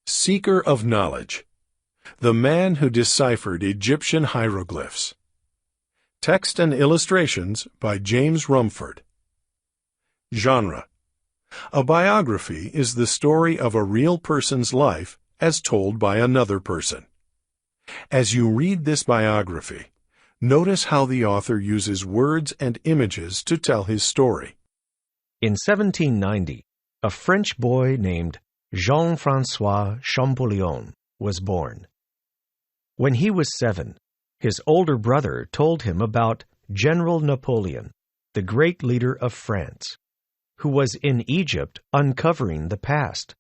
Seeker of Knowledge. The Man Who Deciphered Egyptian Hieroglyphs. Text and illustrations by James Rumford. Genre. A biography is the story of a real person's life as told by another person. As you read this biography, notice how the author uses words and images to tell his story. In 1790, a French boy named Jean-François Champollion was born. When he was 7, his older brother told him about General Napoleon, the great leader of France, who was in Egypt uncovering the past.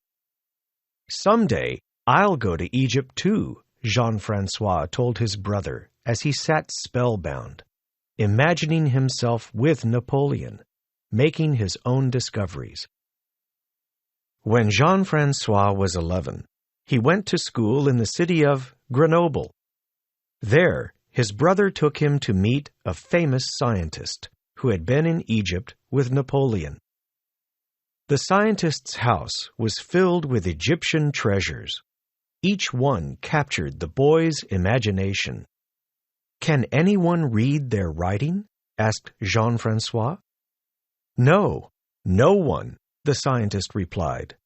"Someday, I'll go to Egypt too," Jean-François told his brother as he sat spellbound, imagining himself with Napoleon, making his own discoveries. When Jean-François was 11, he went to school in the city of Grenoble. There, his brother took him to meet a famous scientist who had been in Egypt with Napoleon. The scientist's house was filled with Egyptian treasures. Each one captured the boy's imagination. "Can anyone read their writing?" asked Jean-François. "No, no one," the scientist replied.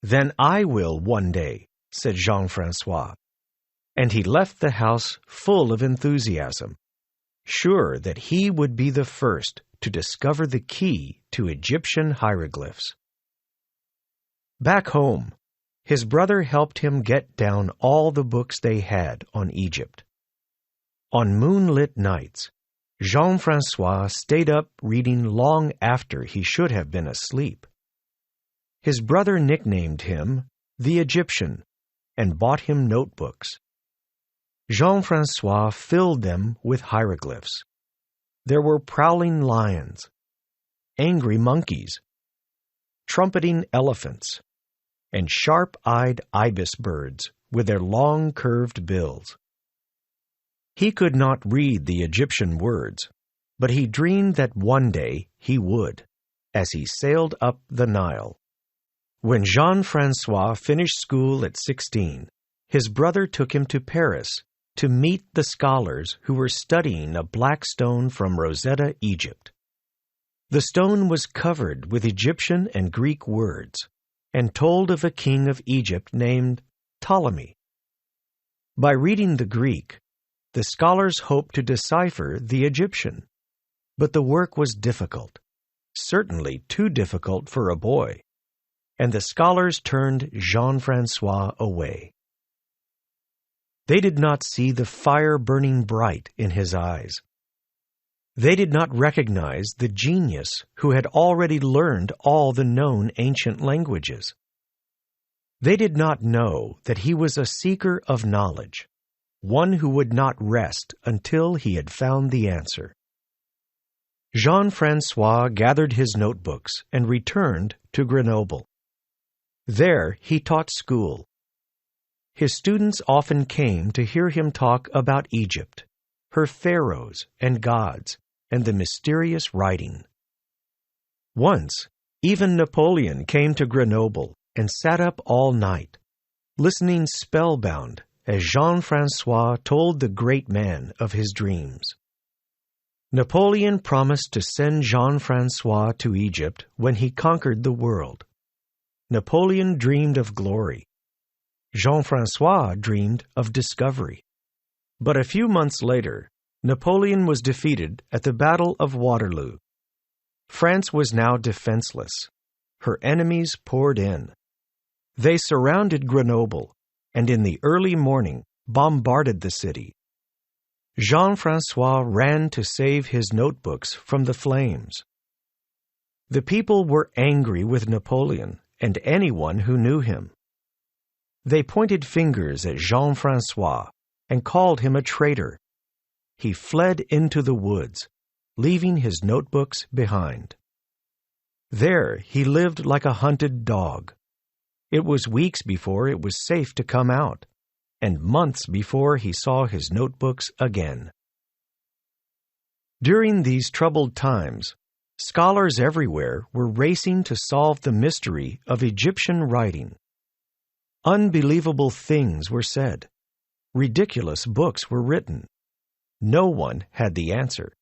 "Then I will one day," said Jean-François, and he left the house full of enthusiasm, sure that he would be the first to discover the key to Egyptian hieroglyphs. Back home, his brother helped him get down all the books they had on Egypt. On moonlit nights, Jean-François stayed up reading long after he should have been asleep. His brother nicknamed him the Egyptian and bought him notebooks. Jean-François filled them with hieroglyphs. There were prowling lions, angry monkeys, trumpeting elephants, and sharp-eyed ibis birds with their long curved bills. He could not read the Egyptian words, but he dreamed that one day he would, as he sailed up the Nile. When Jean-François finished school at 16, his brother took him to Paris to meet the scholars who were studying a black stone from Rosetta, Egypt. The stone was covered with Egyptian and Greek words and told of a king of Egypt named Ptolemy. By reading the Greek, the scholars hoped to decipher the Egyptian, but the work was difficult, certainly too difficult for a boy, and the scholars turned Jean-François away. They did not see the fire burning bright in his eyes. They did not recognize the genius who had already learned all the known ancient languages. They did not know that he was a seeker of knowledge, one who would not rest until he had found the answer. Jean-François gathered his notebooks and returned to Grenoble. There he taught school. His students often came to hear him talk about Egypt, her pharaohs and gods, and the mysterious writing. Once, even Napoleon came to Grenoble and sat up all night, listening spellbound as Jean-François told the great man of his dreams. Napoleon promised to send Jean-François to Egypt when he conquered the world. Napoleon dreamed of glory. Jean-François dreamed of discovery. But a few months later, Napoleon was defeated at the Battle of Waterloo. France was now defenseless. Her enemies poured in. They surrounded Grenoble, and in the early morning bombarded the city. Jean-François ran to save his notebooks from the flames. The people were angry with Napoleon and anyone who knew him. They pointed fingers at Jean-François and called him a traitor. He fled into the woods, leaving his notebooks behind. There he lived like a hunted dog. It was weeks before it was safe to come out, and months before he saw his notebooks again. During these troubled times, scholars everywhere were racing to solve the mystery of Egyptian writing. Unbelievable things were said. Ridiculous books were written. No one had the answer.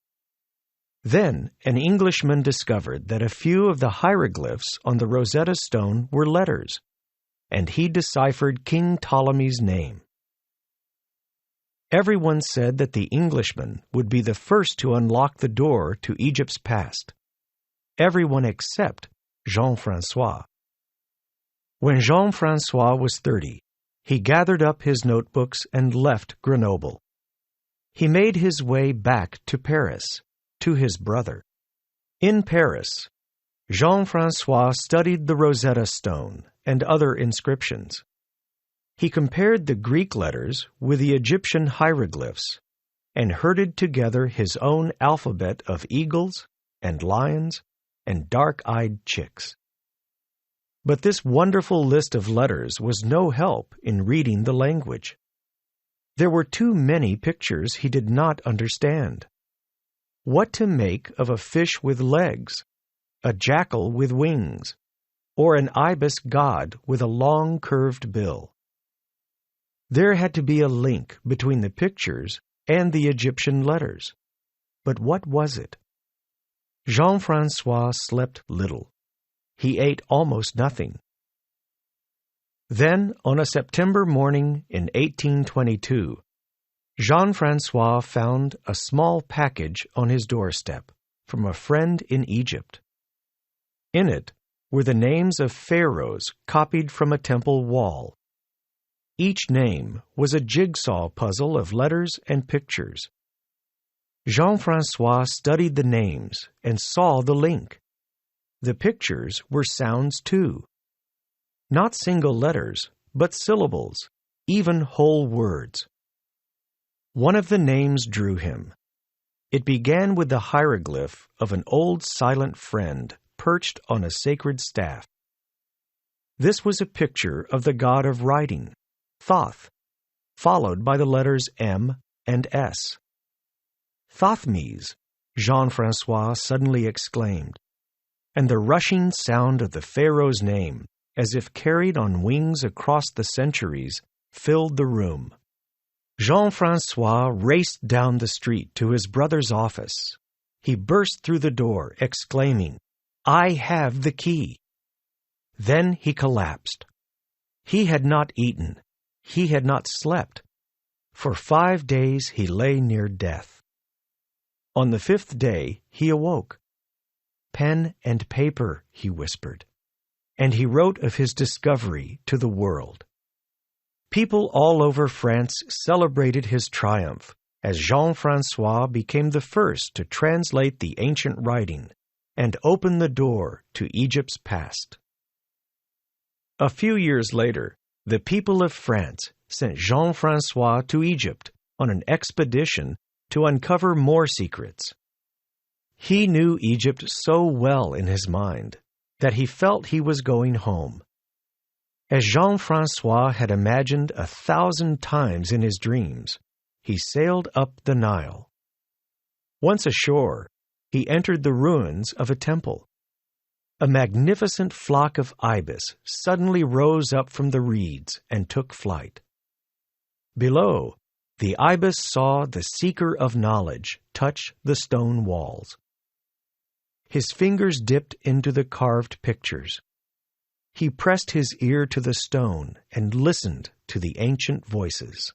Then an Englishman discovered that a few of the hieroglyphs on the Rosetta Stone were letters, and he deciphered King Ptolemy's name. Everyone said that the Englishman would be the first to unlock the door to Egypt's past. Everyone except Jean-François. When Jean-François was 30, he gathered up his notebooks and left Grenoble. He made his way back to Paris, to his brother. In Paris, Jean-François studied the Rosetta Stone and other inscriptions. He compared the Greek letters with the Egyptian hieroglyphs and herded together his own alphabet of eagles and lions and dark-eyed chicks. But this wonderful list of letters was no help in reading the language. There were too many pictures he did not understand. What to make of a fish with legs, a jackal with wings, or an ibis god with a long curved bill? There had to be a link between the pictures and the Egyptian letters. But what was it? Jean-François slept little. He ate almost nothing. Then, on a September morning in 1822, Jean-François found a small package on his doorstep from a friend in Egypt. In it were the names of pharaohs copied from a temple wall. Each name was a jigsaw puzzle of letters and pictures. Jean-François studied the names and saw the link. The pictures were sounds too. Not single letters, but syllables, even whole words. One of the names drew him. It began with the hieroglyph of an old silent friend perched on a sacred staff. This was a picture of the god of writing, Thoth, followed by the letters M and S. Thothmes, Jean-François suddenly exclaimed, and the rushing sound of the pharaoh's name, as if carried on wings across the centuries, filled the room. Jean-François raced down the street to his brother's office. He burst through the door, exclaiming, "I have the key!" Then he collapsed. He had not eaten. He had not slept. For 5 days he lay near death. On the 5th day he awoke. "Pen and paper," he whispered, and he wrote of his discovery to the world. People all over France celebrated his triumph as Jean-François became the first to translate the ancient writing and open the door to Egypt's past. A few years later, the people of France sent Jean-François to Egypt on an expedition to uncover more secrets. He knew Egypt so well in his mind that he felt he was going home. As Jean-François had imagined 1,000 times in his dreams, he sailed up the Nile. Once ashore, he entered the ruins of a temple. A magnificent flock of ibis suddenly rose up from the reeds and took flight. Below, the ibis saw the seeker of knowledge touch the stone walls. His fingers dipped into the carved pictures. He pressed his ear to the stone and listened to the ancient voices.